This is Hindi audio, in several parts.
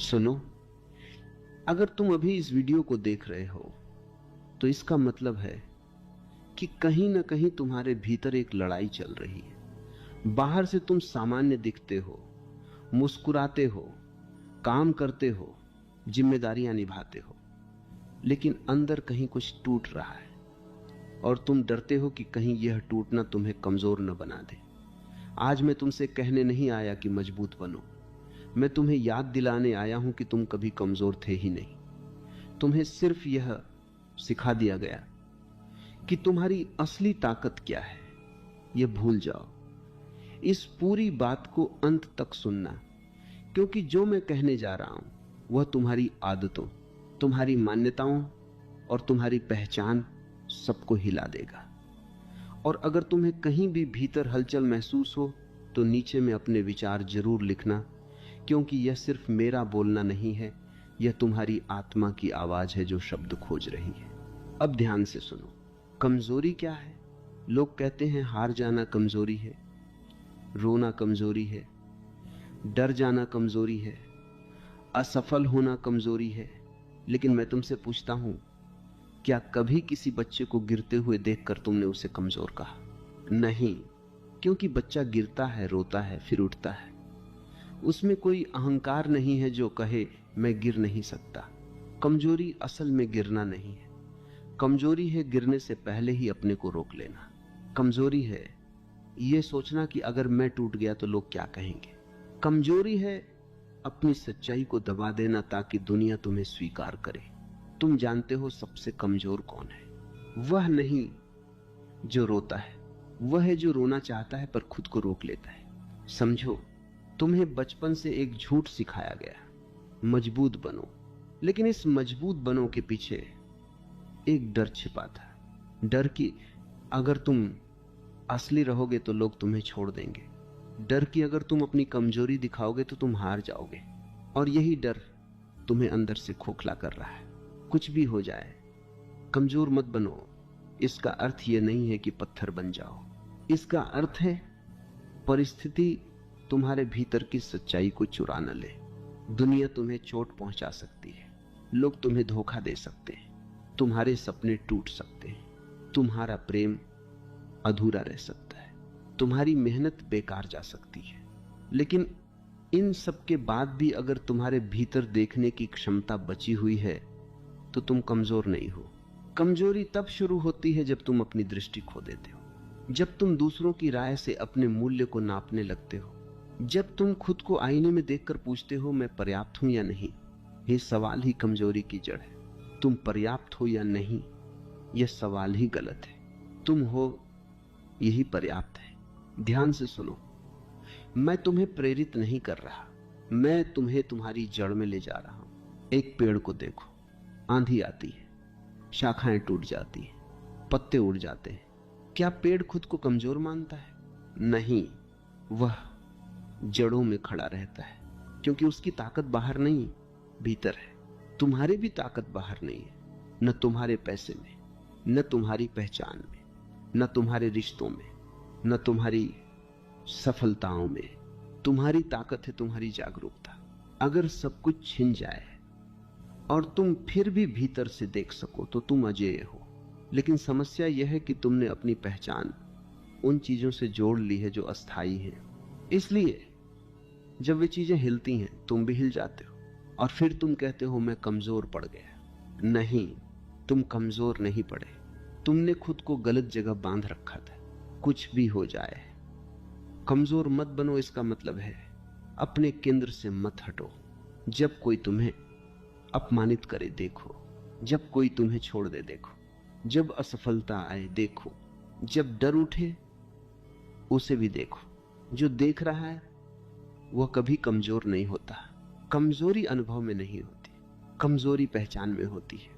सुनो, अगर तुम अभी इस वीडियो को देख रहे हो तो इसका मतलब है कि कहीं ना कहीं तुम्हारे भीतर एक लड़ाई चल रही है। बाहर से तुम सामान्य दिखते हो, मुस्कुराते हो, काम करते हो, जिम्मेदारियां निभाते हो, लेकिन अंदर कहीं कुछ टूट रहा है और तुम डरते हो कि कहीं यह टूटना तुम्हें कमजोर न बना दे। आज मैं तुमसे कहने नहीं आया कि मजबूत बनो, मैं तुम्हें याद दिलाने आया हूं कि तुम कभी कमजोर थे ही नहीं। तुम्हें सिर्फ यह सिखा दिया गया कि तुम्हारी असली ताकत क्या है, यह भूल जाओ। इस पूरी बात को अंत तक सुनना, क्योंकि जो मैं कहने जा रहा हूं वह तुम्हारी आदतों, तुम्हारी मान्यताओं और तुम्हारी पहचान सबको हिला देगा। और अगर तुम्हें कहीं भी भीतर हलचल महसूस हो तो नीचे में अपने विचार जरूर लिखना, क्योंकि यह सिर्फ मेरा बोलना नहीं है, यह तुम्हारी आत्मा की आवाज है जो शब्द खोज रही है। अब ध्यान से सुनो। कमजोरी क्या है? लोग कहते हैं हार जाना कमजोरी है, रोना कमजोरी है, डर जाना कमजोरी है, असफल होना कमजोरी है। लेकिन मैं तुमसे पूछता हूं, क्या कभी किसी बच्चे को गिरते हुए देखकर तुमने उसे कमजोर कहा? नहीं, क्योंकि बच्चा गिरता है, रोता है, फिर उठता है। उसमें कोई अहंकार नहीं है जो कहे मैं गिर नहीं सकता। कमजोरी असल में गिरना नहीं है। कमजोरी है गिरने से पहले ही अपने को रोक लेना। कमजोरी है यह सोचना कि अगर मैं टूट गया तो लोग क्या कहेंगे। कमजोरी है अपनी सच्चाई को दबा देना ताकि दुनिया तुम्हें स्वीकार करे। तुम जानते हो सबसे कमजोर कौन है? वह नहीं जो रोता है, वह है जो रोना चाहता है पर खुद को रोक लेता है। समझो, तुम्हें बचपन से एक झूठ सिखाया गया, मजबूत बनो। लेकिन इस मजबूत बनो के पीछे एक डर छिपा था। डर कि अगर तुम असली रहोगे तो लोग तुम्हें छोड़ देंगे। डर कि अगर तुम अपनी कमजोरी दिखाओगे तो तुम हार जाओगे। और यही डर तुम्हें अंदर से खोखला कर रहा है। कुछ भी हो जाए, कमजोर मत बनो। इसका अर्थ यह नहीं है कि पत्थर बन जाओ। इसका अर्थ है परिस्थिति तुम्हारे भीतर की सच्चाई को चुरा न ले। दुनिया तुम्हें चोट पहुंचा सकती है, लोग तुम्हें धोखा दे सकते हैं, तुम्हारे सपने टूट सकते हैं, तुम्हारा प्रेम अधूरा रह सकता है, तुम्हारी मेहनत बेकार जा सकती है। लेकिन इन सब के बाद भी अगर तुम्हारे भीतर देखने की क्षमता बची हुई है तो तुम कमजोर नहीं हो। कमजोरी तब शुरू होती है जब तुम अपनी दृष्टि खो देते हो, जब तुम दूसरों की राय से अपने मूल्य को नापने लगते हो, जब तुम खुद को आईने में देखकर पूछते हो मैं पर्याप्त हूं या नहीं। यह सवाल ही कमजोरी की जड़ है। तुम पर्याप्त हो या नहीं, यह सवाल ही गलत है। तुम हो, यही पर्याप्त है। ध्यान से सुनो, मैं तुम्हें प्रेरित नहीं कर रहा, मैं तुम्हें तुम्हारी जड़ में ले जा रहा हूं। एक पेड़ को देखो, आंधी आती है, शाखाएं टूट जाती हैं, पत्ते उड़ जाते हैं। क्या पेड़ खुद को कमजोर मानता है? नहीं, वह जड़ों में खड़ा रहता है, क्योंकि उसकी ताकत बाहर नहीं, भीतर है। तुम्हारी भी ताकत बाहर नहीं है, न तुम्हारे पैसे में, न तुम्हारी पहचान में, न तुम्हारे रिश्तों में, न तुम्हारी सफलताओं में। तुम्हारी ताकत है तुम्हारी जागरूकता। अगर सब कुछ छिन जाए और तुम फिर भी भीतर से देख सको तो तुम अजेय हो। लेकिन समस्या यह है कि तुमने अपनी पहचान उन चीजों से जोड़ ली है जो अस्थाई हैं। इसलिए जब वे चीजें हिलती हैं तुम भी हिल जाते हो और फिर तुम कहते हो मैं कमजोर पड़ गया। नहीं, तुम कमजोर नहीं पड़े, तुमने खुद को गलत जगह बांध रखा था। कुछ भी हो जाए कमजोर मत बनो। इसका मतलब है अपने केंद्र से मत हटो। जब कोई तुम्हें अपमानित करे देखो, जब कोई तुम्हें छोड़ दे देखो, जब असफलता आए देखो, जब डर उठे उसे भी देखो। जो देख रहा है वह कभी कमजोर नहीं होता। कमजोरी अनुभव में नहीं होती, कमजोरी पहचान में होती है।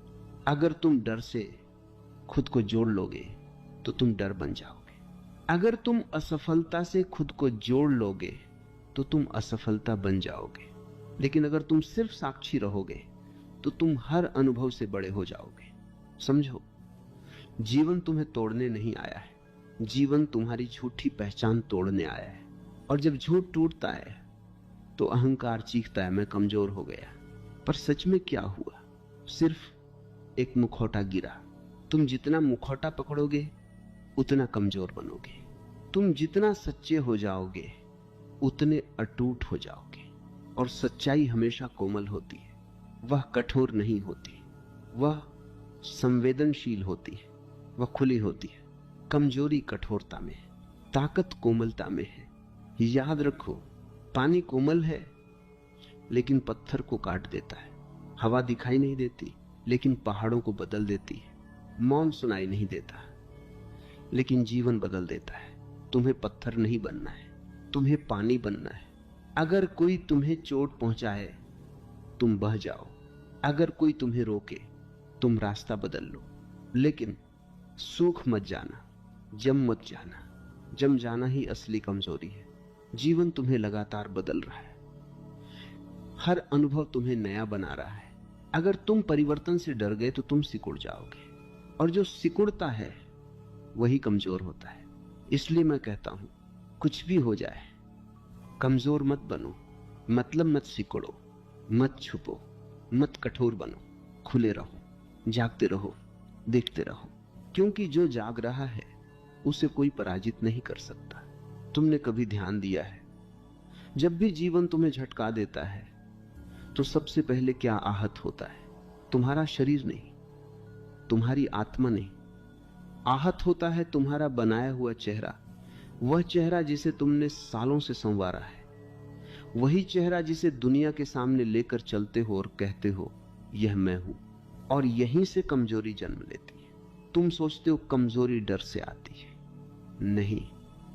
अगर तुम डर से खुद को जोड़ लोगे तो तुम डर बन जाओगे। अगर तुम असफलता से खुद को जोड़ लोगे तो तुम असफलता बन जाओगे। लेकिन अगर तुम सिर्फ साक्षी रहोगे तो तुम हर अनुभव से बड़े हो जाओगे। समझो, जीवन तुम्हें तोड़ने नहीं आया है, जीवन तुम्हारी झूठी पहचान तोड़ने आया है। और जब झूठ टूटता है तो तो अहंकार चीखता है मैं कमजोर हो गया। पर सच में क्या हुआ? सिर्फ एक मुखौटा गिरा। तुम जितना मुखौटा पकड़ोगे उतना कमजोर बनोगे। तुम जितना सच्चे हो जाओगे उतने अटूट हो जाओगे। और सच्चाई हमेशा कोमल होती है, वह कठोर नहीं होती, वह संवेदनशील होती है, वह खुली होती है। कमजोरी कठोरता में है, ताकत कोमलता में है। याद रखो, पानी कोमल है लेकिन पत्थर को काट देता है। हवा दिखाई नहीं देती लेकिन पहाड़ों को बदल देती है। मौन सुनाई नहीं देता लेकिन जीवन बदल देता है। तुम्हें पत्थर नहीं बनना है, तुम्हें पानी बनना है। अगर कोई तुम्हें चोट पहुंचाए तुम बह जाओ, अगर कोई तुम्हें रोके तुम रास्ता बदल लो। लेकिन सूख मत जाना, जम मत जाना। जम जाना ही असली कमजोरी है। जीवन तुम्हें लगातार बदल रहा है, हर अनुभव तुम्हें नया बना रहा है। अगर तुम परिवर्तन से डर गए तो तुम सिकुड़ जाओगे, और जो सिकुड़ता है वही कमजोर होता है। इसलिए मैं कहता हूं, कुछ भी हो जाए कमजोर मत बनो, मतलब मत सिकुड़ो, मत छुपो, मत कठोर बनो। खुले रहो, जागते रहो, देखते रहो, क्योंकि जो जाग रहा है उसे कोई पराजित नहीं कर सकता। तुमने कभी ध्यान दिया है, जब भी जीवन तुम्हें झटका देता है तो सबसे पहले क्या आहत होता है? तुम्हारा शरीर नहीं, तुम्हारी आत्मा नहीं। आहत होता है तुम्हारा बनाया हुआ चेहरा, वह चेहरा जिसे तुमने सालों से संवारा है, वही चेहरा जिसे दुनिया के सामने लेकर चलते हो और कहते हो यह मैं हूं। और यहीं से कमजोरी जन्म लेती है। तुम सोचते हो कमजोरी डर से आती है, नहीं,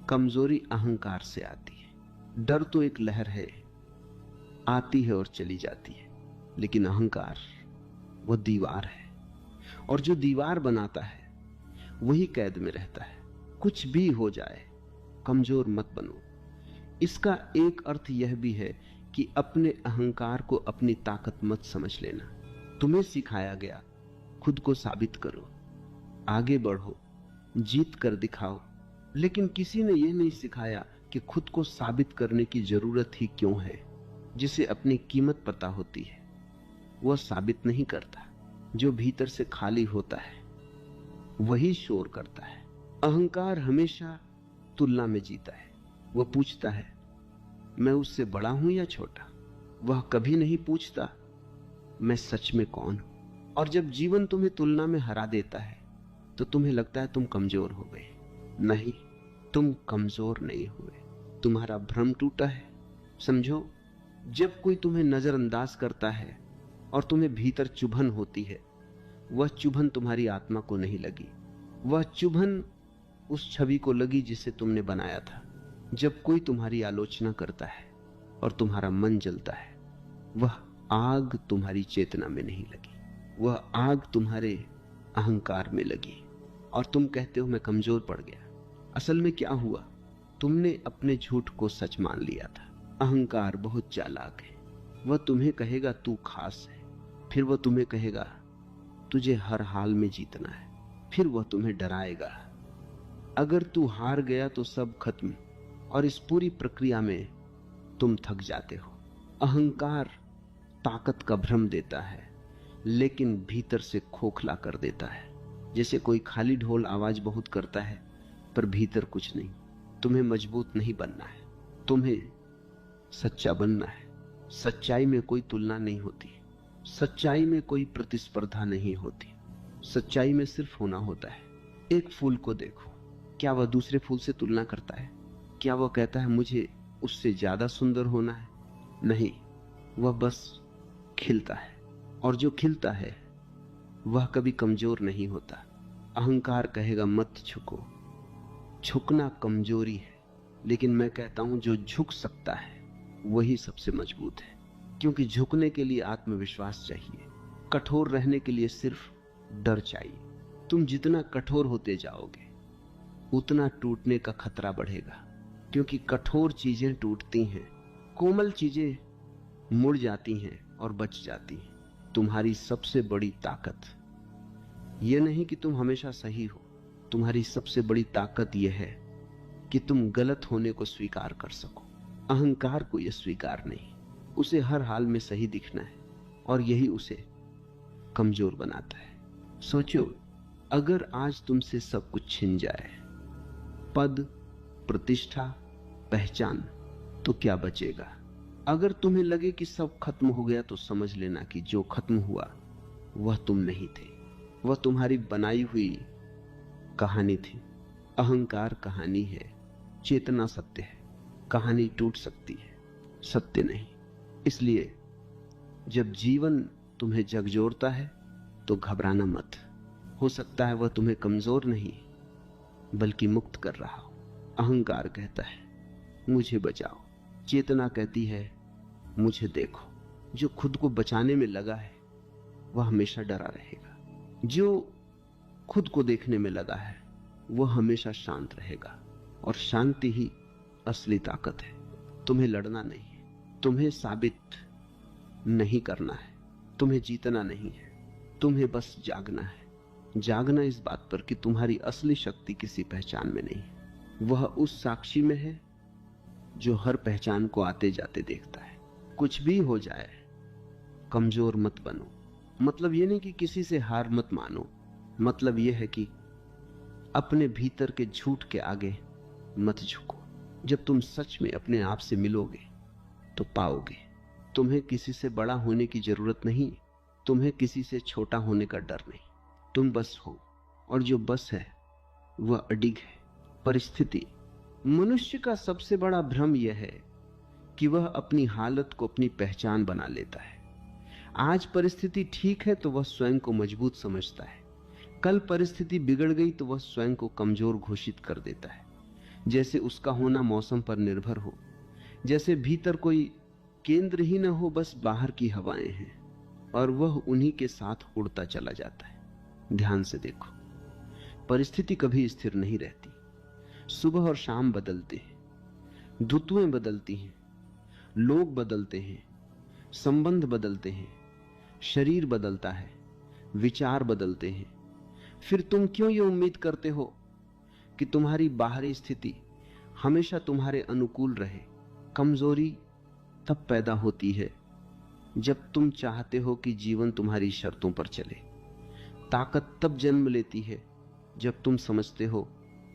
कमजोरी अहंकार से आती है। डर तो एक लहर है, आती है और चली जाती है, लेकिन अहंकार वो दीवार है, और जो दीवार बनाता है वही कैद में रहता है। कुछ भी हो जाए कमजोर मत बनो। इसका एक अर्थ यह भी है कि अपने अहंकार को अपनी ताकत मत समझ लेना। तुम्हें सिखाया गया खुद को साबित करो, आगे बढ़ो, जीत कर दिखाओ, लेकिन किसी ने यह नहीं सिखाया कि खुद को साबित करने की जरूरत ही क्यों है। जिसे अपनी कीमत पता होती है वह साबित नहीं करता, जो भीतर से खाली होता है वही शोर करता है। अहंकार हमेशा तुलना में जीता है। वह पूछता है मैं उससे बड़ा हूं या छोटा। वह कभी नहीं पूछता मैं सच में कौन हूं। और जब जीवन तुम्हें तुलना में हरा देता है तो तुम्हें लगता है तुम कमजोर हो गए। नहीं, तुम कमजोर नहीं हुए, तुम्हारा भ्रम टूटा है। समझो, जब कोई तुम्हें नजरअंदाज करता है और तुम्हें भीतर चुभन होती है, वह चुभन तुम्हारी आत्मा को नहीं लगी, वह चुभन उस छवि को लगी जिसे तुमने बनाया था। जब कोई तुम्हारी आलोचना करता है और तुम्हारा मन जलता है, वह आग तुम्हारी चेतना में नहीं लगी, वह आग तुम्हारे अहंकार में लगी और तुम कहते हो मैं कमजोर पड़ गया। असल में क्या हुआ? तुमने अपने झूठ को सच मान लिया था। अहंकार बहुत चालाक है, वह तुम्हें कहेगा तू खास है, फिर वह तुम्हें कहेगा तुझे हर हाल में जीतना है, फिर वह तुम्हें डराएगा अगर तू हार गया तो सब खत्म, और इस पूरी प्रक्रिया में तुम थक जाते हो। अहंकार ताकत का भ्रम देता है लेकिन भीतर से खोखला कर देता है। जैसे कोई खाली ढोल आवाज बहुत करता है पर भीतर कुछ नहीं। तुम्हें मजबूत नहीं बनना है, तुम्हें सच्चा बनना है। सच्चाई में कोई तुलना नहीं होती, सच्चाई में कोई प्रतिस्पर्धा नहीं होती, सच्चाई में सिर्फ होना होता है। एक फूल को देखो, क्या वह दूसरे फूल से तुलना करता है? क्या वह कहता है मुझे उससे ज्यादा सुंदर होना है? नहीं, वह बस खिलता है, और जो खिलता है वह कभी कमजोर नहीं होता। अहंकार कहेगा मत झुको, झुकना कमजोरी है, लेकिन मैं कहता हूं जो झुक सकता है वही सबसे मजबूत है, क्योंकि झुकने के लिए आत्मविश्वास चाहिए, कठोर रहने के लिए सिर्फ डर चाहिए। तुम जितना कठोर होते जाओगे उतना टूटने का खतरा बढ़ेगा, क्योंकि कठोर चीजें टूटती हैं, कोमल चीजें मुड़ जाती हैं और बच जाती हैं। तुम्हारी सबसे बड़ी ताकत यह नहीं कि तुम हमेशा सही हो, तुम्हारी सबसे बड़ी ताकत यह है कि तुम गलत होने को स्वीकार कर सको। अहंकार को यह स्वीकार नहीं। उसे हर हाल में सही दिखना है और यही उसे कमजोर बनाता है। सोचो, अगर आज तुमसे सब कुछ छिन जाए, पद, प्रतिष्ठा, पहचान, तो क्या बचेगा? अगर तुम्हें लगे कि सब खत्म हो गया तो समझ लेना कि जो खत्म हुआ वह तुम नहीं थे, वह तुम्हारी बनाई हुई कहानी थी। अहंकार कहानी है, चेतना सत्य है। कहानी टूट सकती है, सत्य नहीं। इसलिए जब जीवन तुम्हें झकझोरता है तो घबराना मत। हो सकता है वह तुम्हें कमजोर नहीं बल्कि मुक्त कर रहा हो। अहंकार कहता है मुझे बचाओ, चेतना कहती है मुझे देखो। जो खुद को बचाने में लगा है वह हमेशा डरा रहेगा। जो खुद को देखने में लगा है वह हमेशा शांत रहेगा, और शांति ही असली ताकत है। तुम्हें लड़ना नहीं है, तुम्हें साबित नहीं करना है, तुम्हें जीतना नहीं है, तुम्हें बस जागना है। जागना इस बात पर कि तुम्हारी असली शक्ति किसी पहचान में नहीं है, वह उस साक्षी में है जो हर पहचान को आते जाते देखता है। कुछ भी हो जाए कमजोर मत बनो। मतलब यह नहीं कि किसी से हार मत मानो, मतलब यह है कि अपने भीतर के झूठ के आगे मत झुको। जब तुम सच में अपने आप से मिलोगे तो पाओगे तुम्हें किसी से बड़ा होने की जरूरत नहीं, तुम्हें किसी से छोटा होने का डर नहीं। तुम बस हो, और जो बस है वह अडिग है। परिस्थिति, मनुष्य का सबसे बड़ा भ्रम यह है कि वह अपनी हालत को अपनी पहचान बना लेता है। आज परिस्थिति ठीक है तो वह स्वयं को मजबूत समझता है, कल परिस्थिति बिगड़ गई तो वह स्वयं को कमजोर घोषित कर देता है। जैसे उसका होना मौसम पर निर्भर हो, जैसे भीतर कोई केंद्र ही न हो, बस बाहर की हवाएं हैं और वह उन्हीं के साथ उड़ता चला जाता है। ध्यान से देखो, परिस्थिति कभी स्थिर नहीं रहती। सुबह और शाम बदलते हैं, ऋतुएं बदलती हैं, लोग बदलते हैं, संबंध बदलते हैं, शरीर बदलता है, विचार बदलते हैं। फिर तुम क्यों ये उम्मीद करते हो कि तुम्हारी बाहरी स्थिति हमेशा तुम्हारे अनुकूल रहे? कमजोरी तब पैदा होती है जब तुम चाहते हो कि जीवन तुम्हारी शर्तों पर चले। ताकत तब जन्म लेती है जब तुम समझते हो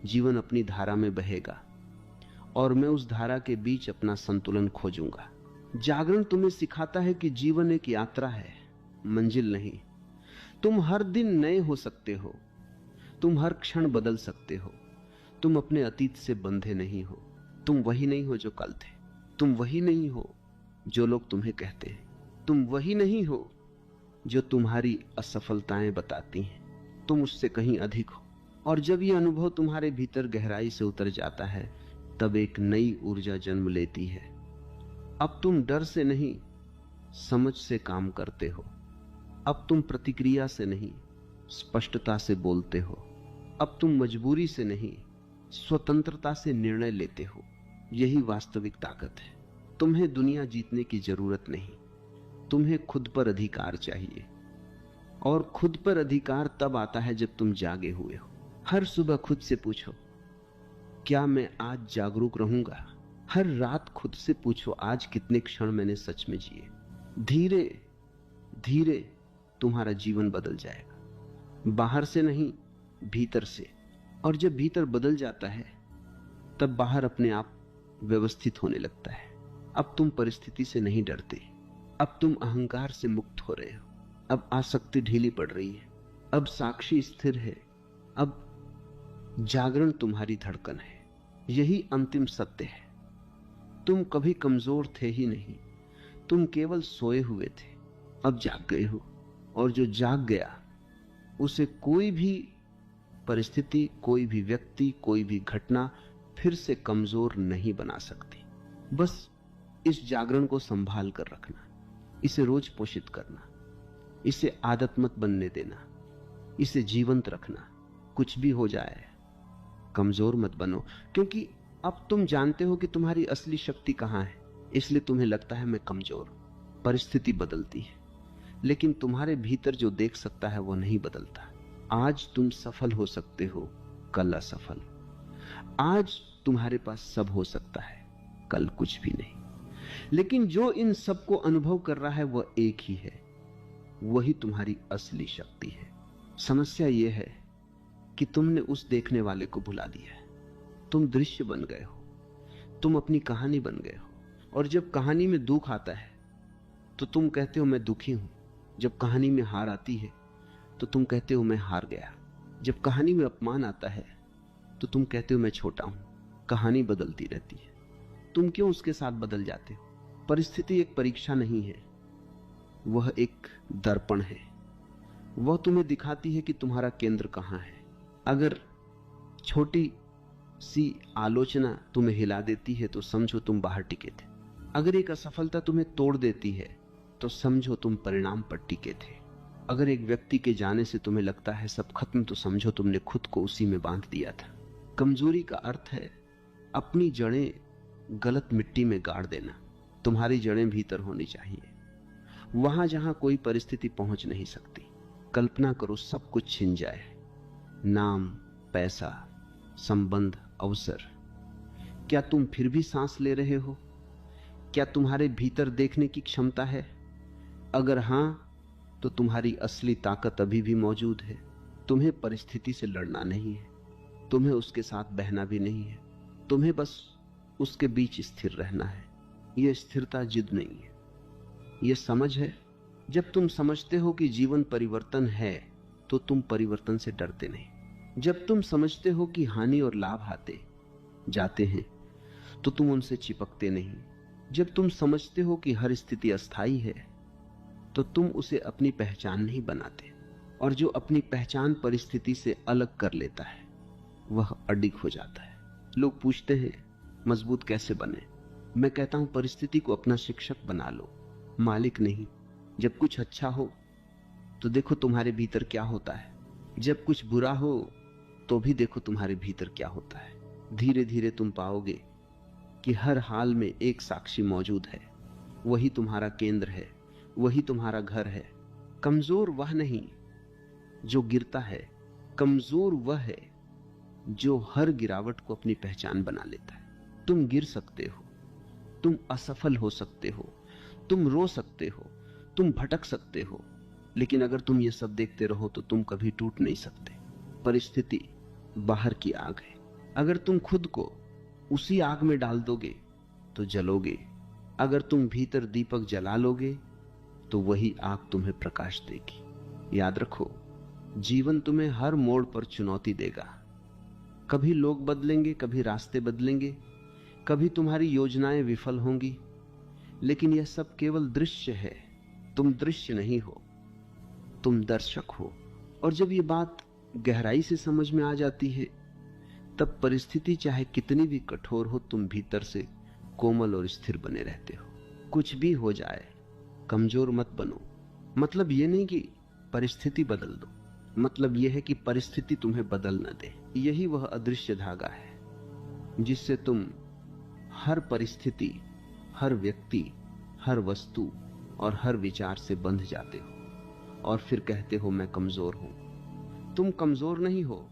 जीवन अपनी धारा में बहेगा और मैं उस धारा के बीच अपना संतुलन खोजूंगा। जागरण तुम्हें सिखाता है कि जीवन एक यात्रा है, मंजिल नहीं। तुम हर दिन नए हो सकते हो, तुम हर क्षण बदल सकते हो। तुम अपने अतीत से बंधे नहीं हो। तुम वही नहीं हो जो कल थे, तुम वही नहीं हो जो लोग तुम्हें कहते हैं, तुम वही नहीं हो जो तुम्हारी असफलताएं बताती हैं। तुम उससे कहीं अधिक हो। और जब यह अनुभव तुम्हारे भीतर गहराई से उतर जाता है तब एक नई ऊर्जा जन्म लेती है। अब तुम डर से नहीं, समझ से काम करते हो। अब तुम प्रतिक्रिया से नहीं, स्पष्टता से बोलते हो। अब तुम मजबूरी से नहीं, स्वतंत्रता से निर्णय लेते हो। यही वास्तविक ताकत है। तुम्हें दुनिया जीतने की जरूरत नहीं, तुम्हें खुद पर अधिकार चाहिए। और खुद पर अधिकार तब आता है जब तुम जागे हुए हो। हर सुबह खुद से पूछो, क्या मैं आज जागरूक रहूंगा? हर रात खुद से पूछो, आज कितने क्षण मैंने सच में जिए? धीरे धीरे तुम्हारा जीवन बदल जाएगा, बाहर से नहीं, भीतर से। और जब भीतर बदल जाता है तब बाहर अपने आप व्यवस्थित होने लगता है। अब तुम परिस्थिति से नहीं डरते, अब तुम अहंकार से मुक्त हो रहे हो। अब आसक्ति ढीली पड़ रही है, अब साक्षी स्थिर है, अब जागरण तुम्हारी धड़कन है। यही अंतिम सत्य है। तुम कभी कमजोर थे ही नहीं, तुम केवल सोए हुए थे। अब जाग गए हो, और जो जाग गया उसे कोई भी परिस्थिति, कोई भी व्यक्ति, कोई भी घटना फिर से कमजोर नहीं बना सकती। बस इस जागरण को संभाल कर रखना, इसे रोज पोषित करना, इसे आदत मत बनने देना, इसे जीवंत रखना। कुछ भी हो जाए कमजोर मत बनो, क्योंकि अब तुम जानते हो कि तुम्हारी असली शक्ति कहां है। इसलिए तुम्हें लगता है मैं कमजोर। परिस्थिति बदलती है, लेकिन तुम्हारे भीतर जो देख सकता है वो नहीं बदलता। आज तुम सफल हो सकते हो, कल असफल। आज तुम्हारे पास सब हो सकता है, कल कुछ भी नहीं। लेकिन जो इन सबको अनुभव कर रहा है वह एक ही है, वही तुम्हारी असली शक्ति है। समस्या यह है कि तुमने उस देखने वाले को भुला दिया है। तुम दृश्य बन गए हो, तुम अपनी कहानी बन गए हो। और जब कहानी में दुख आता है तो तुम कहते हो मैं दुखी हूं। जब कहानी में हार आती है तो तुम कहते हो मैं हार गया। जब कहानी में अपमान आता है तो तुम कहते हो मैं छोटा हूं। कहानी बदलती रहती है, तुम क्यों उसके साथ बदल जाते हो? परिस्थिति एक परीक्षा नहीं है, वह एक दर्पण है। वह तुम्हें दिखाती है कि तुम्हारा केंद्र कहां है। अगर छोटी सी आलोचना तुम्हें हिला देती है तो समझो तुम बाहर टिके थे। अगर एक असफलता तुम्हें तोड़ देती है तो समझो तुम परिणाम पर टिके थे। अगर एक व्यक्ति के जाने से तुम्हें लगता है सब खत्म तो समझो तुमने खुद को उसी में बांध दिया था। कमजोरी का अर्थ है अपनी जड़ें गलत मिट्टी में गाड़ देना। तुम्हारी जड़ें भीतर होनी चाहिए, वहां जहां कोई परिस्थिति पहुंच नहीं सकती। कल्पना करो सब कुछ छिन जाए, नाम, पैसा, संबंध, अवसर। क्या तुम फिर भी सांस ले रहे हो? क्या तुम्हारे भीतर देखने की क्षमता है? अगर हां तो तुम्हारी असली ताकत अभी भी मौजूद है। तुम्हें परिस्थिति से लड़ना नहीं है, तुम्हें उसके साथ बहना भी नहीं है, तुम्हें बस उसके बीच स्थिर रहना है। यह स्थिरता जिद नहीं है, यह समझ है। जब तुम समझते हो कि जीवन परिवर्तन है तो तुम परिवर्तन से डरते नहीं। जब तुम समझते हो कि हानि और लाभ आते जाते हैं तो तुम उनसे चिपकते नहीं। जब तुम समझते हो कि हर स्थिति अस्थायी है तो तुम उसे अपनी पहचान नहीं बनाते। और जो अपनी पहचान परिस्थिति से अलग कर लेता है वह अडिग हो जाता है। लोग पूछते हैं मजबूत कैसे बने? मैं कहता हूं परिस्थिति को अपना शिक्षक बना लो, मालिक नहीं। जब कुछ अच्छा हो तो देखो तुम्हारे भीतर क्या होता है, जब कुछ बुरा हो तो भी देखो तुम्हारे भीतर क्या होता है। धीरे धीरे तुम पाओगे कि हर हाल में एक साक्षी मौजूद है, वही तुम्हारा केंद्र है, वही तुम्हारा घर है। कमजोर वह नहीं जो गिरता है, कमजोर वह है जो हर गिरावट को अपनी पहचान बना लेता है। तुम गिर सकते हो, तुम असफल हो सकते हो, तुम रो सकते हो, तुम भटक सकते हो, लेकिन अगर तुम ये सब देखते रहो तो तुम कभी टूट नहीं सकते। परिस्थिति बाहर की आग है, अगर तुम खुद को उसी आग में डाल दोगे तो जलोगे। अगर तुम भीतर दीपक जला लोगे तो वही आग तुम्हें प्रकाश देगी। याद रखो, जीवन तुम्हें हर मोड़ पर चुनौती देगा। कभी लोग बदलेंगे, कभी रास्ते बदलेंगे, कभी तुम्हारी योजनाएं विफल होंगी, लेकिन यह सब केवल दृश्य है। तुम दृश्य नहीं हो, तुम दर्शक हो। और जब ये बात गहराई से समझ में आ जाती है तब परिस्थिति चाहे कितनी भी कठोर हो, तुम भीतर से कोमल और स्थिर बने रहते हो। कुछ भी हो जाए कमजोर मत बनो। मतलब यह नहीं कि परिस्थिति बदल दो, मतलब यह है कि परिस्थिति तुम्हें बदल न दे। यही वह अदृश्य धागा है जिससे तुम हर परिस्थिति, हर व्यक्ति, हर वस्तु और हर विचार से बंध जाते हो और फिर कहते हो मैं कमजोर हूं। तुम कमजोर नहीं हो,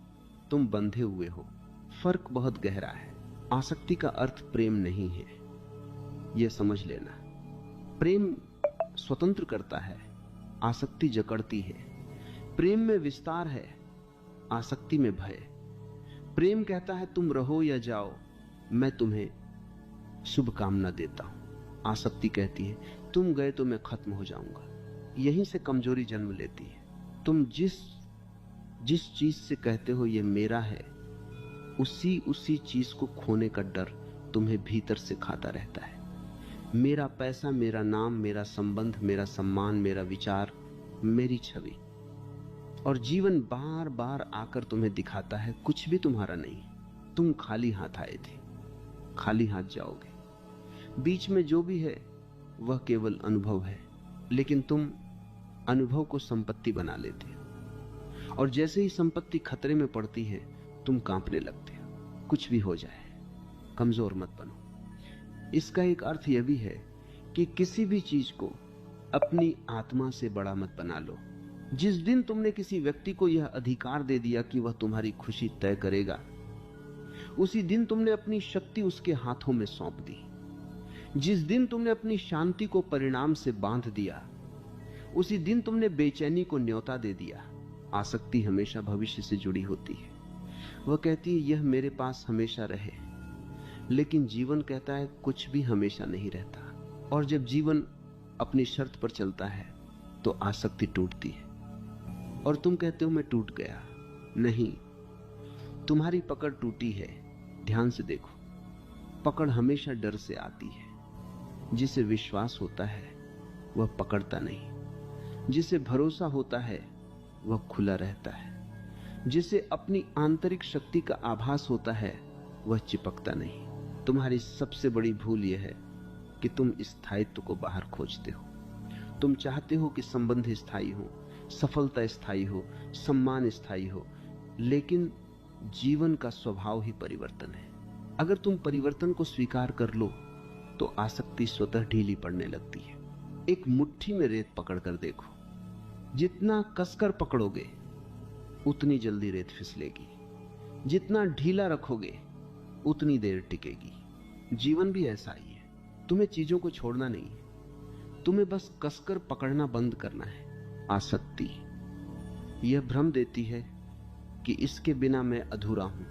तुम बंधे हुए हो। फर्क बहुत गहरा है। आसक्ति का अर्थ प्रेम नहीं है, यह समझ लेना। प्रेम स्वतंत्र करता है, आसक्ति जकड़ती है। प्रेम में विस्तार है, आसक्ति में भय। प्रेम कहता है तुम रहो या जाओ, मैं तुम्हें शुभकामना देता हूं। आसक्ति कहती है तुम गए तो मैं खत्म हो जाऊंगा। यहीं से कमजोरी जन्म लेती है। तुम जिस चीज से कहते हो ये मेरा है, उसी चीज को खोने का डर तुम्हें भीतर से खाता रहता है। मेरा पैसा, मेरा नाम, मेरा संबंध, मेरा सम्मान, मेरा विचार, मेरी छवि। और जीवन बार बार आकर तुम्हें दिखाता है कुछ भी तुम्हारा नहीं। तुम खाली हाथ आए थे, खाली हाथ जाओगे। बीच में जो भी है वह केवल अनुभव है, लेकिन तुम अनुभव को संपत्ति बना लेते हो। और जैसे ही संपत्ति खतरे में पड़ती है तुम कांपने लगते हो। कुछ भी हो जाए कमजोर मत बनो। इसका एक अर्थ यह भी है कि किसी भी चीज को अपनी आत्मा से बड़ा मत बना लो। जिस दिन तुमने किसी व्यक्ति को यह अधिकार दे दिया कि वह तुम्हारी खुशी तय करेगा, उसी दिन तुमने अपनी शक्ति उसके हाथों में सौंप दी। जिस दिन तुमने अपनी शांति को परिणाम से बांध दिया, उसी दिन तुमने बेचैनी को न्योता दे दिया। आसक्ति हमेशा भविष्य से जुड़ी होती है। वह कहती है यह मेरे पास हमेशा रहे, लेकिन जीवन कहता है कुछ भी हमेशा नहीं रहता। और जब जीवन अपनी शर्त पर चलता है तो आसक्ति टूटती है और तुम कहते हो मैं टूट गया। नहीं, तुम्हारी पकड़ टूटी है। ध्यान से देखो, पकड़ हमेशा डर से आती है। जिसे विश्वास होता है वह पकड़ता नहीं, जिसे भरोसा होता है वह खुला रहता है, जिसे अपनी आंतरिक शक्ति का आभास होता है वह चिपकता नहीं। तुम्हारी सबसे बड़ी भूल यह है कि तुम स्थायित्व को बाहर खोजते हो। तुम चाहते हो कि संबंध स्थायी हो, सफलता स्थायी हो, सम्मान स्थायी हो, लेकिन जीवन का स्वभाव ही परिवर्तन है। अगर तुम परिवर्तन को स्वीकार कर लो तो आसक्ति स्वतः ढीली पड़ने लगती है। एक मुट्ठी में रेत पकड़कर देखो, जितना कसकर पकड़ोगे उतनी जल्दी रेत फिसलेगी, जितना ढीला रखोगे उतनी देर टिकेगी। जीवन भी ऐसा ही है। तुम्हें चीजों को छोड़ना नहीं है, तुम्हें बस कसकर पकड़ना बंद करना है। आसक्ति यह भ्रम देती है कि इसके बिना मैं अधूरा हूं,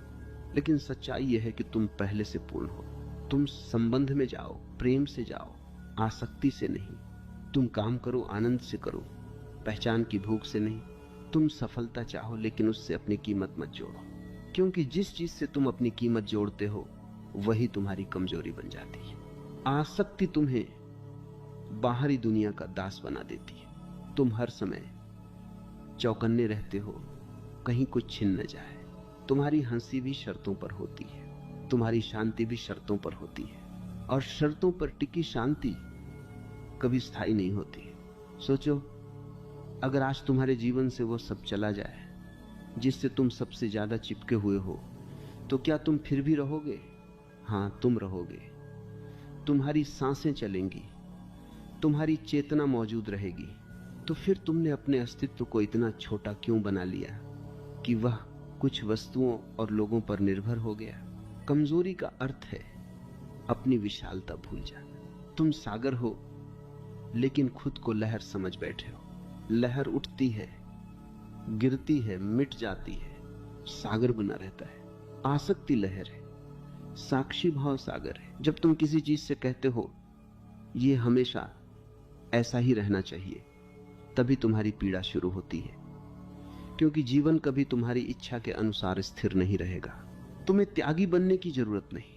लेकिन सच्चाई यह है कि तुम पहले से पूर्ण हो। तुम संबंध में जाओ, प्रेम से जाओ, आसक्ति से नहीं। तुम काम करो, आनंद से करो, पहचान की भूख से नहीं। तुम सफलता चाहो, लेकिन उससे अपनी कीमत मत जोड़ो, क्योंकि जिस चीज से तुम अपनी कीमत जोड़ते हो वही तुम्हारी कमजोरी बन जाती है। आसक्ति तुम्हें बाहरी दुनिया का दास बना देती है। तुम हर समय चौकन्ने रहते हो कहीं कुछ छिन न जाए। तुम्हारी हंसी भी शर्तों पर होती है, तुम्हारी शांति भी शर्तों पर होती है, और शर्तों पर टिकी शांति कभी स्थायी नहीं होती। सोचो, अगर आज तुम्हारे जीवन से वो सब चला जाए जिससे तुम सबसे ज्यादा चिपके हुए हो, तो क्या तुम फिर भी रहोगे? हां, तुम रहोगे। तुम्हारी सांसें चलेंगी, तुम्हारी चेतना मौजूद रहेगी। तो फिर तुमने अपने अस्तित्व को इतना छोटा क्यों बना लिया कि वह कुछ वस्तुओं और लोगों पर निर्भर हो गया? कमजोरी का अर्थ है अपनी विशालता भूल जाना। तुम सागर हो, लेकिन खुद को लहर समझ बैठे हो। लहर उठती है, गिरती है, मिट जाती है, सागर बना रहता है। आसक्ति लहर है, साक्षी भाव सागर है। जब तुम किसी चीज से कहते हो ये हमेशा ऐसा ही रहना चाहिए, तभी तुम्हारी पीड़ा शुरू होती है, क्योंकि जीवन कभी तुम्हारी इच्छा के अनुसार स्थिर नहीं रहेगा। तुम्हें त्यागी बनने की जरूरत नहीं,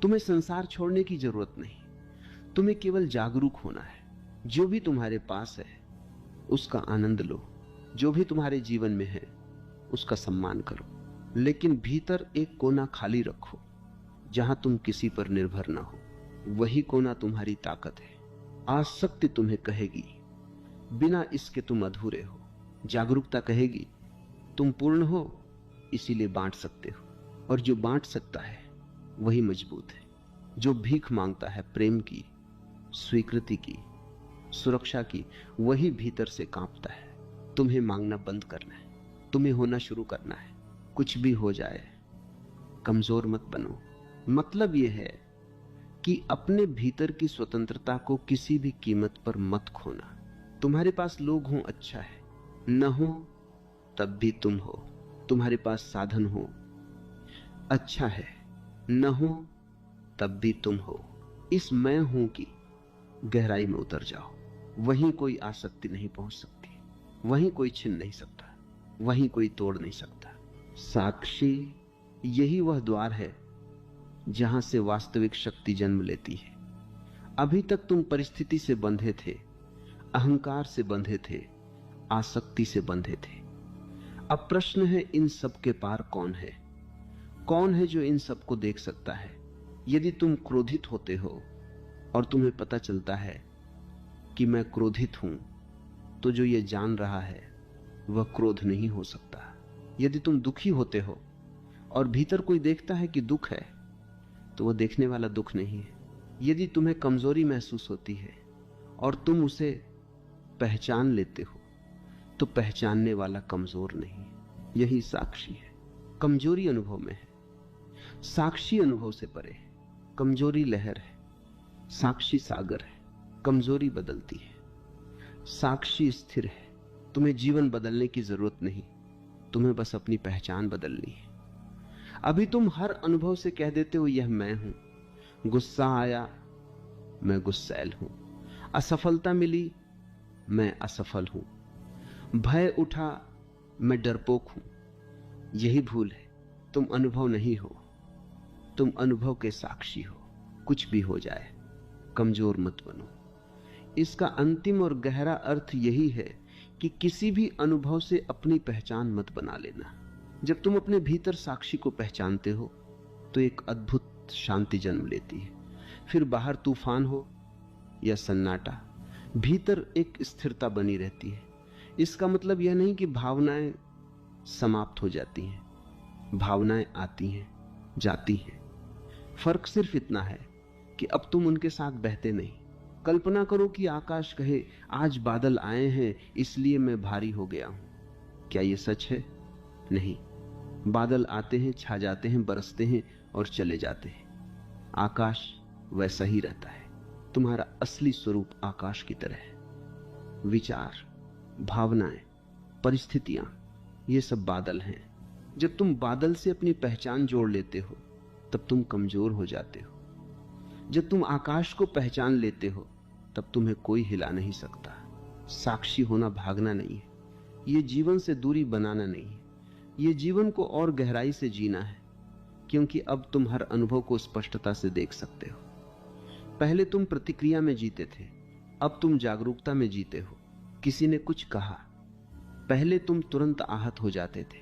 तुम्हें संसार छोड़ने की जरूरत नहीं, तुम्हें केवल जागरूक होना है। जो भी तुम्हारे पास है उसका आनंद लो, जो भी तुम्हारे जीवन में है उसका सम्मान करो, लेकिन भीतर एक कोना खाली रखो जहां तुम किसी पर निर्भर ना हो। वही कोना तुम्हारी ताकत है। आसक्ति तुम्हें कहेगी बिना इसके तुम अधूरे हो। जागरूकता कहेगी तुम पूर्ण हो, इसीलिए बांट सकते हो, और जो बांट सकता है वही मजबूत है। जो भीख मांगता है प्रेम की, स्वीकृति की, सुरक्षा की, वही भीतर से कांपता है। तुम्हें मांगना बंद करना है, तुम्हें होना शुरू करना है। कुछ भी हो जाए कमजोर मत बनो। मतलब यह है कि अपने भीतर की स्वतंत्रता को किसी भी कीमत पर मत खोना। तुम्हारे पास लोग हों अच्छा है, न हो तब भी तुम हो। तुम्हारे पास साधन हो अच्छा है, न हो तब भी तुम हो। इस मैं हूं की गहराई में उतर जाओ, वहीं कोई आसक्ति नहीं पहुंच सकती, वहीं कोई छीन नहीं सकता, वहीं कोई तोड़ नहीं सकता। साक्षी यही वह द्वार है जहां से वास्तविक शक्ति जन्म लेती है। अभी तक तुम परिस्थिति से बंधे थे, अहंकार से बंधे थे, आसक्ति से बंधे थे। अब प्रश्न है इन सब के पार कौन है? कौन है जो इन सब को देख सकता है? यदि तुम क्रोधित होते हो और तुम्हें पता चलता है कि मैं क्रोधित हूं, तो जो ये जान रहा है वह क्रोध नहीं हो सकता। यदि तुम दुखी होते हो और भीतर कोई देखता है कि दुख है, तो वह देखने वाला दुख नहीं है। यदि तुम्हें कमजोरी महसूस होती है और तुम उसे पहचान लेते हो, तो पहचानने वाला कमजोर नहीं। यही साक्षी है। कमजोरी अनुभव में है, साक्षी अनुभव से परे है। कमजोरी लहर है, साक्षी सागर है, कमजोरी बदलती है। साक्षी स्थिर है, तुम्हें जीवन बदलने की जरूरत नहीं, तुम्हें बस अपनी पहचान बदलनी है। अभी तुम हर अनुभव से कह देते हो यह मैं हूं। गुस्सा आया, मैं गुस्सैल हूं। असफलता मिली, मैं असफल हूं। भय उठा, मैं डरपोक हूं। यही भूल है, तुम अनुभव नहीं हो, तुम अनुभव के साक्षी हो। कुछ भी हो जाए, कमजोर मत बनो। इसका अंतिम और गहरा अर्थ यही है कि किसी भी अनुभव से अपनी पहचान मत बना लेना। जब तुम अपने भीतर साक्षी को पहचानते हो तो एक अद्भुत शांति जन्म लेती है। फिर बाहर तूफान हो या सन्नाटा, भीतर एक स्थिरता बनी रहती है। इसका मतलब यह नहीं कि भावनाएं समाप्त हो जाती हैं, भावनाएं आती हैं, जाती हैं। फर्क सिर्फ इतना है कि अब तुम उनके साथ बहते नहीं। कल्पना करो कि आकाश कहे, आज बादल आए हैं इसलिए मैं भारी हो गया हूं। क्या यह सच है? नहीं। बादल आते हैं, छा जाते हैं, बरसते हैं और चले जाते हैं। आकाश वैसा ही रहता है। तुम्हारा असली स्वरूप आकाश की तरह है। विचार, भावनाएं, परिस्थितियां, ये सब बादल हैं। जब तुम बादल से अपनी पहचान जोड़ लेते हो तब तुम कमजोर हो जाते हो। जब तुम आकाश को पहचान लेते हो तब तुम्हें कोई हिला नहीं सकता। साक्षी होना भागना नहीं है, यह जीवन से दूरी बनाना नहीं है, यह जीवन को और गहराई से जीना है। क्योंकि अब तुम हर अनुभव को स्पष्टता से देख सकते हो। पहले तुम प्रतिक्रिया में जीते थे, अब तुम जागरूकता में जीते हो। किसी ने कुछ कहा, पहले तुम तुरंत आहत हो जाते थे,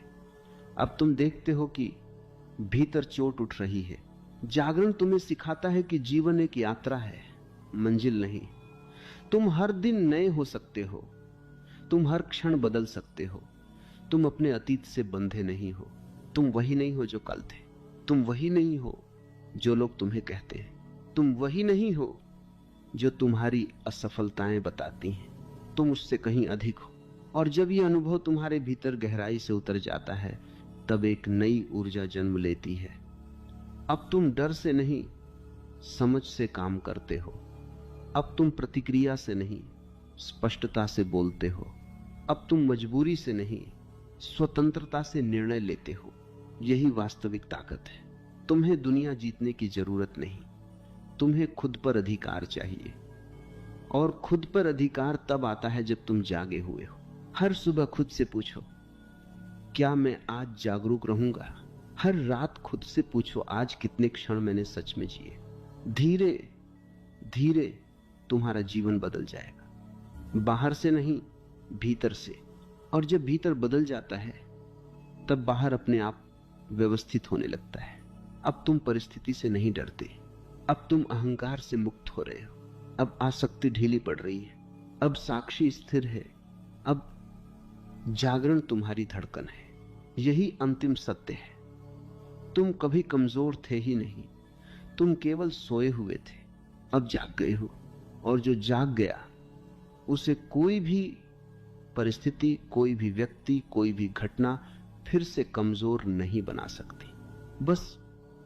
अब तुम देखते हो कि भीतर चोट उठ रही है। जागरण तुम्हें सिखाता है कि जीवन एक यात्रा है, मंजिल नहीं। तुम हर दिन नए हो सकते हो, तुम हर क्षण बदल सकते हो। तुम अपने अतीत से बंधे नहीं हो। तुम वही नहीं हो जो कल थे, तुम वही नहीं हो जो लोग तुम्हें कहते हैं, तुम वही नहीं हो जो तुम्हारी असफलताएं बताती हैं। तुम उससे कहीं अधिक हो। और जब यह अनुभव तुम्हारे भीतर गहराई से उतर जाता है तब एक नई ऊर्जा जन्म लेती है। अब तुम डर से नहीं, समझ से काम करते हो। अब तुम प्रतिक्रिया से नहीं, स्पष्टता से बोलते हो। अब तुम मजबूरी से नहीं, स्वतंत्रता से निर्णय लेते हो। यही वास्तविक ताकत है। तुम्हें दुनिया जीतने की जरूरत नहीं, तुम्हें खुद पर अधिकार चाहिए। और खुद पर अधिकार तब आता है जब तुम जागे हुए हो। हर सुबह खुद से पूछो, क्या मैं आज जागरूक रहूंगा? हर रात खुद से पूछो, आज कितने क्षण मैंने सच में जिए? धीरे धीरे तुम्हारा जीवन बदल जाएगा, बाहर से नहीं, भीतर से। और जब भीतर बदल जाता है तब बाहर अपने आप व्यवस्थित होने लगता है। अब तुम परिस्थिति से नहीं डरते, अब तुम अहंकार से मुक्त हो रहे हो। अब आसक्ति ढीली पड़ रही है, अब साक्षी स्थिर है, अब जागरण तुम्हारी धड़कन है। यही अंतिम सत्य है। तुम कभी कमजोर थे ही नहीं, तुम केवल सोए हुए थे, अब जाग गए हो। और जो जाग गया उसे कोई भी परिस्थिति, कोई भी व्यक्ति, कोई भी घटना फिर से कमजोर नहीं बना सकती। बस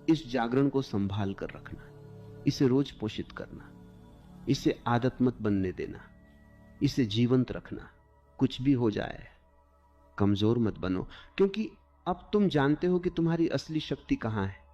इस जागरण को संभाल कर रखना, इसे रोज पोषित करना, इसे आदत मत बनने देना, इसे जीवंत रखना। कुछ भी हो जाए कमजोर मत बनो, क्योंकि अब तुम जानते हो कि तुम्हारी असली शक्ति कहां है।